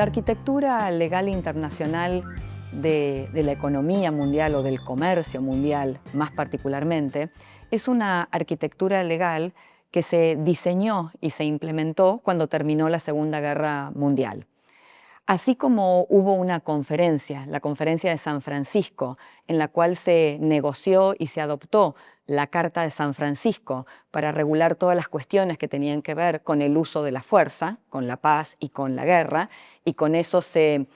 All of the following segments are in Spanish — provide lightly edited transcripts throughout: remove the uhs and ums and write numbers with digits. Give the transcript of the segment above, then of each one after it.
La arquitectura legal internacional de la economía mundial o del comercio mundial más particularmente, es una arquitectura legal que se diseñó y se implementó cuando terminó la Segunda Guerra Mundial. Así como hubo una conferencia, la Conferencia de San Francisco, en la cual se negoció y se adoptó la Carta de San Francisco para regular todas las cuestiones que tenían que ver con el uso de la fuerza, con la paz y con la guerra, y con eso se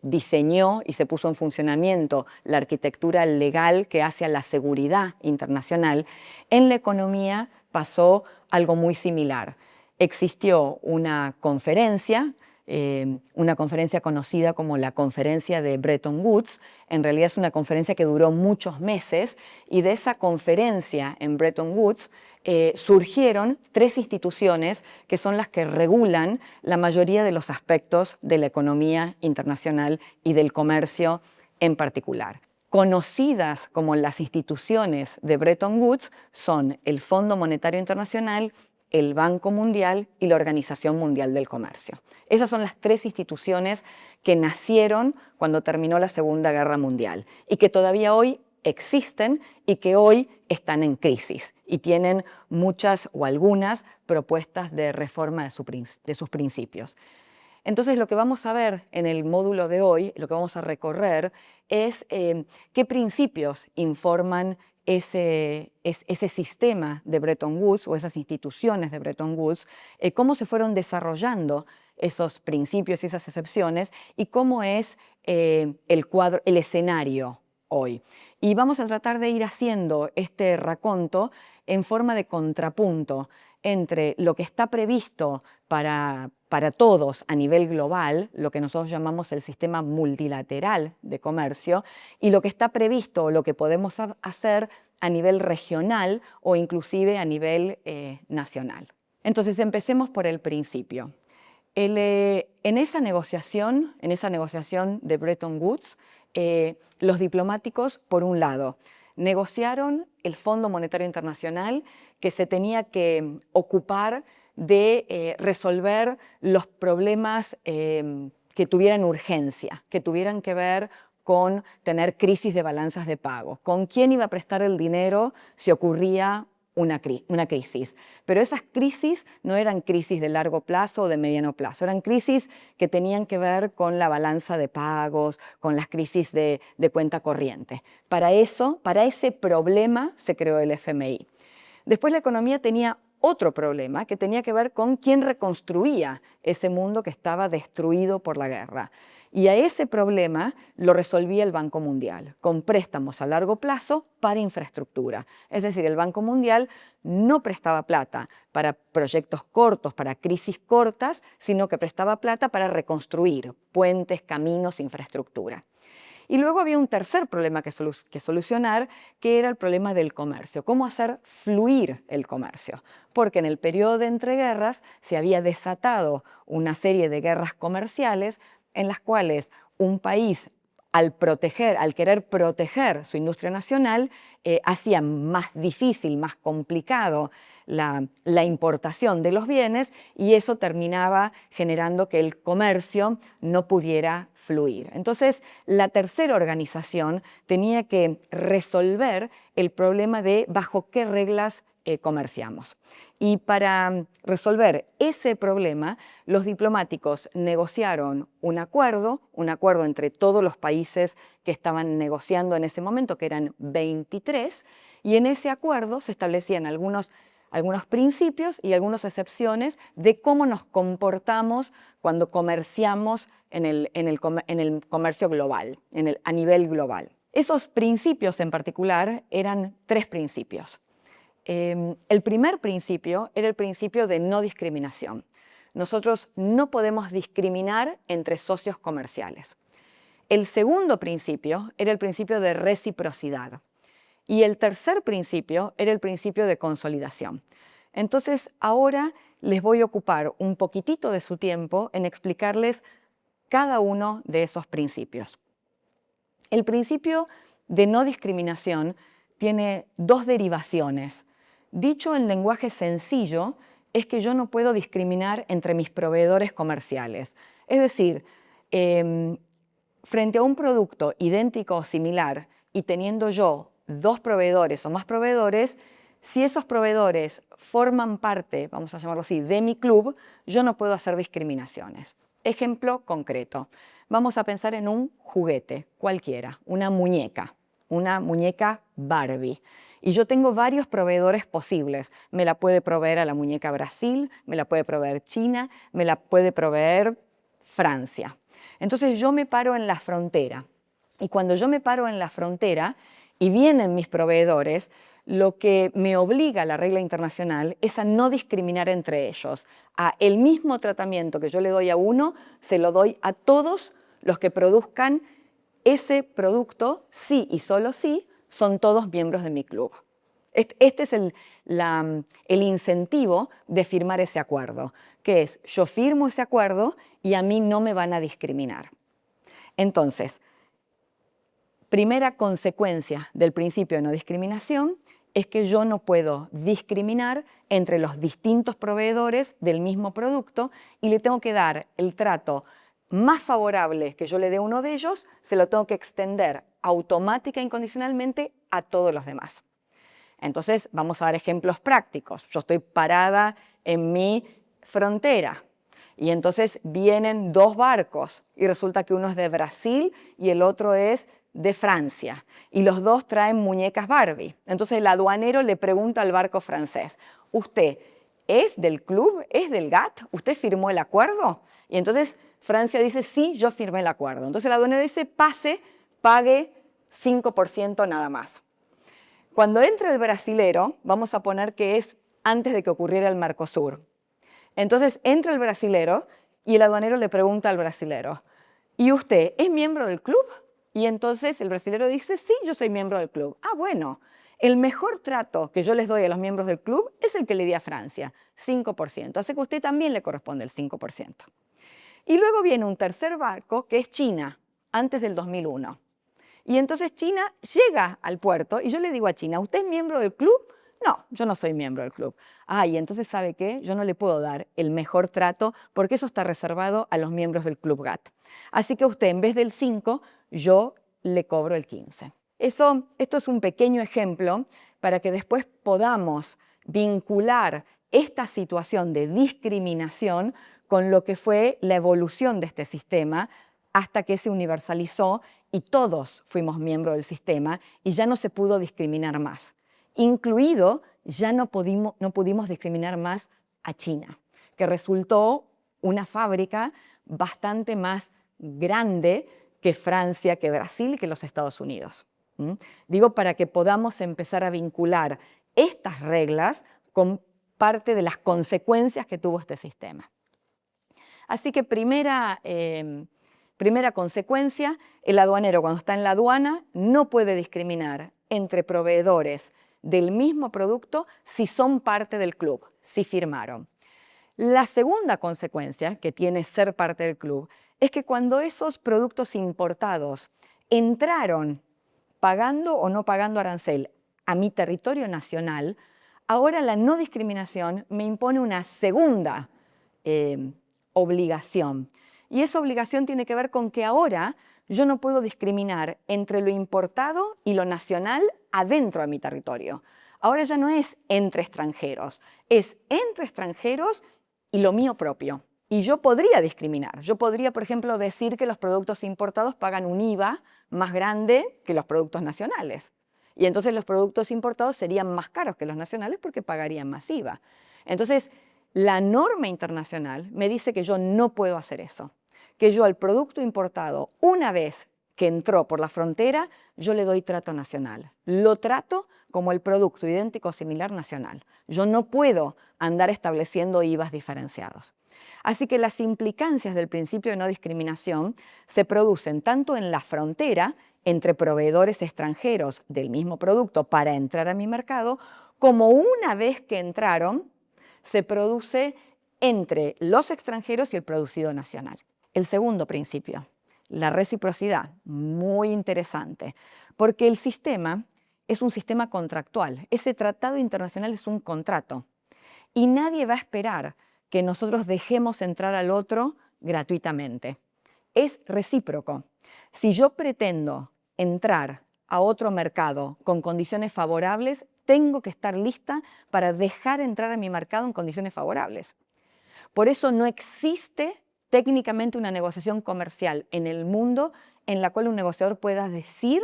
diseñó y se puso en funcionamiento la arquitectura legal que hace a la seguridad internacional. En la economía pasó algo muy similar. Existió una conferencia conocida como la Conferencia de Bretton Woods. En realidad es una conferencia que duró muchos meses, y de esa conferencia en Bretton Woods surgieron tres instituciones que son las que regulan la mayoría de los aspectos de la economía internacional y del comercio en particular. Conocidas como las instituciones de Bretton Woods son el Fondo Monetario Internacional, el Banco Mundial y la Organización Mundial del Comercio. Esas son las tres instituciones que nacieron cuando terminó la Segunda Guerra Mundial y que todavía hoy existen y que hoy están en crisis y tienen muchas o algunas propuestas de reforma de sus principios. Entonces, lo que vamos a ver en el módulo de hoy, lo que vamos a recorrer, es qué principios informan ese sistema de Bretton Woods o esas instituciones de Bretton Woods, cómo se fueron desarrollando esos principios y esas excepciones y cómo es el escenario hoy. Y vamos a tratar de ir haciendo este raconto en forma de contrapunto entre lo que está previsto para todos a nivel global, lo que nosotros llamamos el sistema multilateral de comercio, y lo que está previsto, lo que podemos hacer a nivel regional o inclusive a nivel nacional. Entonces, empecemos por el principio. En esa negociación de Bretton Woods, los diplomáticos, por un lado, negociaron el Fondo Monetario Internacional, que se tenía que ocupar de resolver los problemas que tuvieran urgencia, que tuvieran que ver con tener crisis de balanzas de pago, con quién iba a prestar el dinero si ocurría una crisis. Pero esas crisis no eran crisis de largo plazo o de mediano plazo, eran crisis que tenían que ver con la balanza de pagos, con las crisis de cuenta corriente. Para ese problema se creó el FMI. Después la economía tenía otro problema que tenía que ver con quién reconstruía ese mundo que estaba destruido por la guerra. Y a ese problema lo resolvía el Banco Mundial, con préstamos a largo plazo para infraestructura. Es decir, el Banco Mundial no prestaba plata para proyectos cortos, para crisis cortas, sino que prestaba plata para reconstruir puentes, caminos, infraestructura. Y luego había un tercer problema que solucionar, que era el problema del comercio. ¿Cómo hacer fluir el comercio? Porque en el periodo de entreguerras se había desatado una serie de guerras comerciales en las cuales un país, al querer proteger su industria nacional, hacía más difícil, más complicado la importación de los bienes, y eso terminaba generando que el comercio no pudiera fluir. Entonces, la tercera organización tenía que resolver el problema de bajo qué reglas comerciamos. Y para resolver ese problema, los diplomáticos negociaron un acuerdo entre todos los países que estaban negociando en ese momento, que eran 23, y en ese acuerdo se establecían algunos principios y algunas excepciones de cómo nos comportamos cuando comerciamos en el comercio global, a nivel global. Esos principios en particular eran tres principios. El primer principio era el principio de no discriminación. Nosotros no podemos discriminar entre socios comerciales. El segundo principio era el principio de reciprocidad. Y el tercer principio era el principio de consolidación. Entonces, ahora les voy a ocupar un poquitito de su tiempo en explicarles cada uno de esos principios. El principio de no discriminación tiene dos derivaciones. Dicho en lenguaje sencillo, es que yo no puedo discriminar entre mis proveedores comerciales. Es decir, frente a un producto idéntico o similar y teniendo yo dos proveedores o más proveedores, si esos proveedores forman parte, vamos a llamarlo así, de mi club, yo no puedo hacer discriminaciones. Ejemplo concreto. Vamos a pensar en un juguete cualquiera, una muñeca Barbie. Y yo tengo varios proveedores posibles. Me la puede proveer a la muñeca Brasil, me la puede proveer China, me la puede proveer Francia. Entonces yo me paro en la frontera. Y cuando yo me paro en la frontera y vienen mis proveedores, lo que me obliga la regla internacional es a no discriminar entre ellos. A el mismo tratamiento que yo le doy a uno, se lo doy a todos los que produzcan ese producto, sí y solo sí, son todos miembros de mi club. Este es el incentivo de firmar ese acuerdo, que es yo firmo ese acuerdo y a mí no me van a discriminar. Entonces, primera consecuencia del principio de no discriminación es que yo no puedo discriminar entre los distintos proveedores del mismo producto y le tengo que dar el trato más favorable que yo le dé a uno de ellos, se lo tengo que extender automática e incondicionalmente a todos los demás. Entonces, vamos a dar ejemplos prácticos. Yo estoy parada en mi frontera y entonces vienen dos barcos y resulta que uno es de Brasil y el otro es de Francia y los dos traen muñecas Barbie. Entonces el aduanero le pregunta al barco francés, ¿usted es del club? ¿Es del GATT? ¿Usted firmó el acuerdo? Y entonces Francia dice, sí, yo firmé el acuerdo. Entonces el aduanero dice, pase, pague 5% nada más. Cuando entra el brasilero, vamos a poner que es antes de que ocurriera el Mercosur. Entonces entra el brasilero y el aduanero le pregunta al brasilero, ¿y usted es miembro del club? Y entonces el brasilero dice, sí, yo soy miembro del club. Ah, bueno, el mejor trato que yo les doy a los miembros del club es el que le di a Francia, 5%. Así que a usted también le corresponde el 5%. Y luego viene un tercer barco que es China, antes del 2001. Y entonces China llega al puerto y yo le digo a China, ¿usted es miembro del club? No, yo no soy miembro del club. Ah, y entonces ¿sabe qué? Yo no le puedo dar el mejor trato porque eso está reservado a los miembros del club GATT. Así que usted en vez del 5, yo le cobro el 15. Esto es un pequeño ejemplo para que después podamos vincular esta situación de discriminación con lo que fue la evolución de este sistema hasta que se universalizó y todos fuimos miembros del sistema y ya no se pudo discriminar más. Incluido, ya no pudimos discriminar más a China, que resultó una fábrica bastante más grande que Francia, que Brasil, que los Estados Unidos. Digo, para que podamos empezar a vincular estas reglas con parte de las consecuencias que tuvo este sistema. Así que primera consecuencia, el aduanero cuando está en la aduana no puede discriminar entre proveedores del mismo producto si son parte del club, si firmaron. La segunda consecuencia que tiene ser parte del club es que cuando esos productos importados entraron pagando o no pagando arancel a mi territorio nacional, ahora la no discriminación me impone una segunda obligación. Y esa obligación tiene que ver con que ahora yo no puedo discriminar entre lo importado y lo nacional adentro de mi territorio. Ahora ya no es entre extranjeros, es entre extranjeros y lo mío propio. Y yo podría discriminar. Yo podría, por ejemplo, decir que los productos importados pagan un IVA más grande que los productos nacionales. Y entonces los productos importados serían más caros que los nacionales porque pagarían más IVA. Entonces, la norma internacional me dice que yo no puedo hacer eso. Que yo al producto importado, una vez que entró por la frontera, yo le doy trato nacional. Lo trato como el producto idéntico o similar nacional. Yo no puedo andar estableciendo IVAs diferenciados. Así que las implicancias del principio de no discriminación se producen tanto en la frontera entre proveedores extranjeros del mismo producto para entrar a mi mercado, como una vez que entraron, se produce entre los extranjeros y el producido nacional. El segundo principio, la reciprocidad, muy interesante, porque el sistema es un sistema contractual. Ese tratado internacional es un contrato. Y nadie va a esperar que nosotros dejemos entrar al otro gratuitamente. Es recíproco. Si yo pretendo entrar a otro mercado con condiciones favorables, tengo que estar lista para dejar entrar a mi mercado en condiciones favorables. Por eso no existe técnicamente una negociación comercial en el mundo en la cual un negociador pueda decir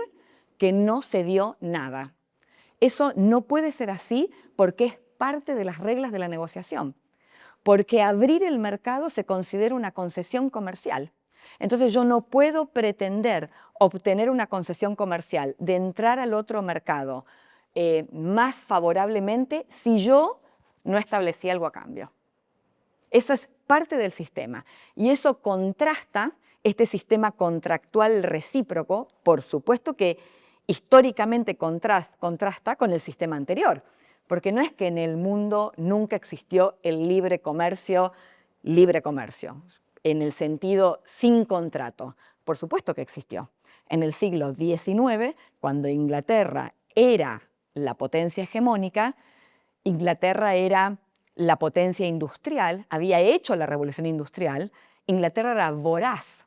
que no se dio nada. Eso no puede ser así porque es parte de las reglas de la negociación. Porque abrir el mercado se considera una concesión comercial. Entonces yo no puedo pretender obtener una concesión comercial de entrar al otro mercado más favorablemente si yo no establecí algo a cambio. Eso es parte del sistema y eso contrasta este sistema contractual recíproco, por supuesto que históricamente contrasta con el sistema anterior, porque no es que en el mundo nunca existió el libre comercio, en el sentido sin contrato. Por supuesto que existió. En el siglo XIX, cuando Inglaterra era la potencia hegemónica, Inglaterra era la potencia industrial, había hecho la revolución industrial, Inglaterra era voraz.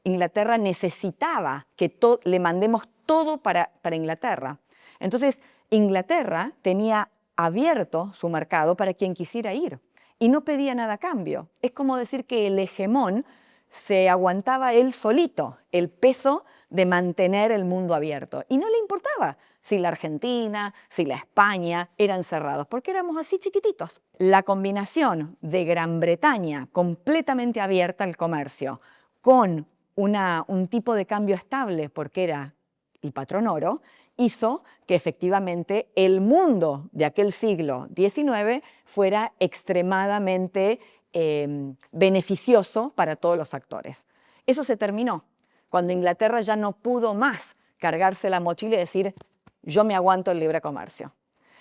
Inglaterra necesitaba que le mandemos todo para Inglaterra. Entonces, Inglaterra tenía abierto su mercado para quien quisiera ir y no pedía nada a cambio. Es como decir que el hegemón se aguantaba él solito el peso de mantener el mundo abierto y no le importaba si la Argentina, si la España eran cerrados, porque éramos así chiquititos. La combinación de Gran Bretaña completamente abierta al comercio con un tipo de cambio estable, porque era el patrón oro, hizo que efectivamente el mundo de aquel siglo XIX fuera extremadamente beneficioso para todos los actores. Eso se terminó cuando Inglaterra ya no pudo más cargarse la mochila y decir yo me aguanto el libre comercio.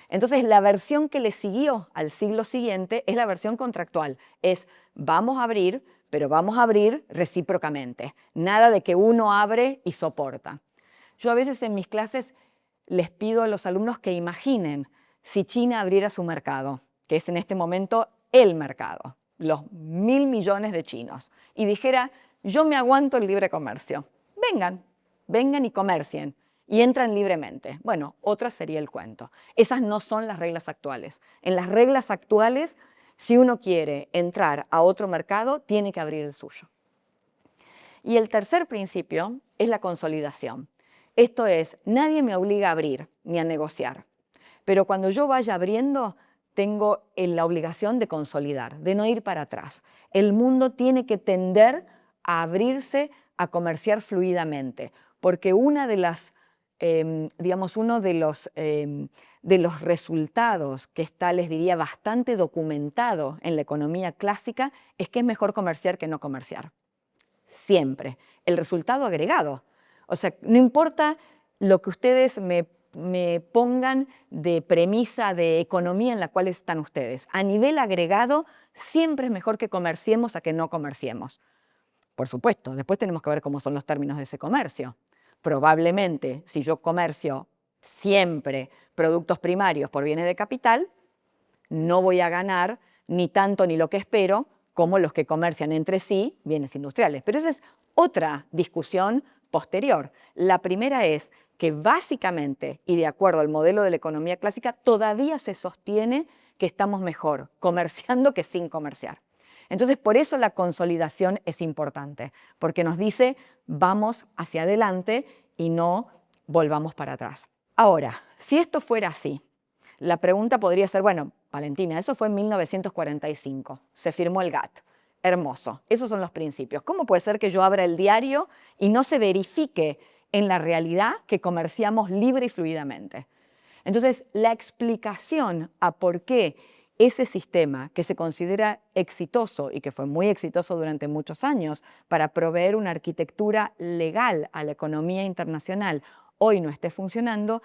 Entonces la versión que le siguió al siglo siguiente es la versión contractual, es vamos a abrir, pero vamos a abrir recíprocamente, nada de que uno abre y soporta. Yo a veces en mis clases les pido a los alumnos que imaginen si China abriera su mercado, que es en este momento el mercado, los 1.000 millones de chinos, y dijera, yo me aguanto el libre comercio. Vengan y comercien, y entran libremente. Bueno, otra sería el cuento. Esas no son las reglas actuales. En las reglas actuales, si uno quiere entrar a otro mercado, tiene que abrir el suyo. Y el tercer principio es la consolidación. Esto es, nadie me obliga a abrir ni a negociar, pero cuando yo vaya abriendo, tengo la obligación de consolidar, de no ir para atrás. El mundo tiene que tender a abrirse, a comerciar fluidamente, porque uno de los resultados que está, les diría, bastante documentado en la economía clásica es que es mejor comerciar que no comerciar. Siempre. El resultado agregado. O sea, no importa lo que ustedes me pongan de premisa de economía en la cual están ustedes. A nivel agregado, siempre es mejor que comerciemos a que no comerciemos. Por supuesto, después tenemos que ver cómo son los términos de ese comercio. Probablemente, si yo comercio siempre productos primarios por bienes de capital, no voy a ganar ni tanto ni lo que espero como los que comercian entre sí bienes industriales. Pero esa es otra discusión posterior. La primera es que básicamente, y de acuerdo al modelo de la economía clásica, todavía se sostiene que estamos mejor comerciando que sin comerciar. Entonces, por eso la consolidación es importante, porque nos dice vamos hacia adelante y no volvamos para atrás. Ahora, si esto fuera así, la pregunta podría ser, bueno, Valentina, eso fue en 1945, se firmó el GATT. Hermoso, esos son los principios. ¿Cómo puede ser que yo abra el diario y no se verifique en la realidad que comerciamos libre y fluidamente? Entonces, la explicación a por qué ese sistema que se considera exitoso y que fue muy exitoso durante muchos años para proveer una arquitectura legal a la economía internacional, hoy no esté funcionando,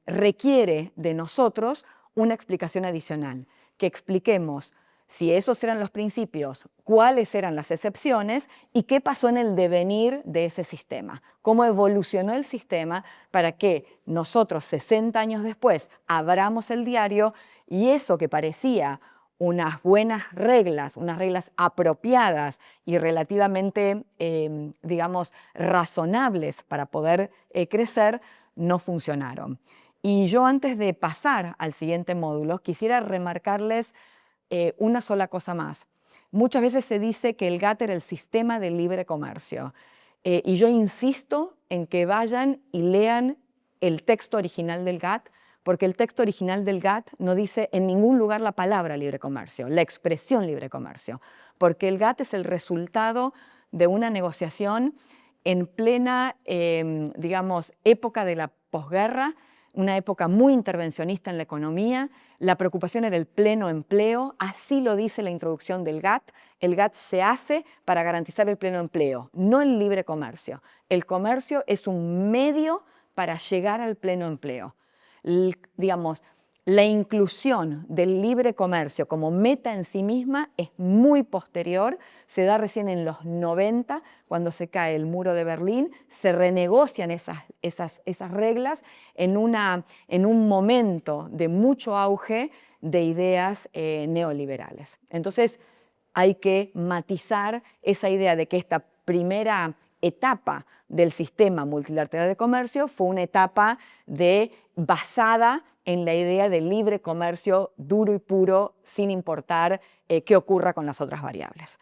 requiere de nosotros una explicación adicional, que expliquemos si esos eran los principios, cuáles eran las excepciones y qué pasó en el devenir de ese sistema, cómo evolucionó el sistema para que nosotros 60 años después abramos el diario Y eso que parecía unas buenas reglas, unas reglas apropiadas y relativamente, digamos, razonables para poder crecer, no funcionaron. Y yo, antes de pasar al siguiente módulo, quisiera remarcarles una sola cosa más. Muchas veces se dice que el GATT era el sistema de libre comercio. Y yo insisto en que vayan y lean el texto original del GATT, porque el texto original del GATT no dice en ningún lugar la palabra libre comercio, la expresión libre comercio, porque el GATT es el resultado de una negociación en plena, digamos, época de la posguerra, una época muy intervencionista en la economía. La preocupación era el pleno empleo, así lo dice la introducción del GATT. El GATT se hace para garantizar el pleno empleo, no el libre comercio. El comercio es un medio para llegar al pleno empleo. Digamos, la inclusión del libre comercio como meta en sí misma es muy posterior, se da recién en los 90, cuando se cae el muro de Berlín, se renegocian esas reglas en un momento de mucho auge de ideas neoliberales. Entonces, hay que matizar esa idea de que esta primera etapa del sistema multilateral de comercio fue una etapa basada en la idea de libre comercio duro y puro, sin importar qué ocurra con las otras variables.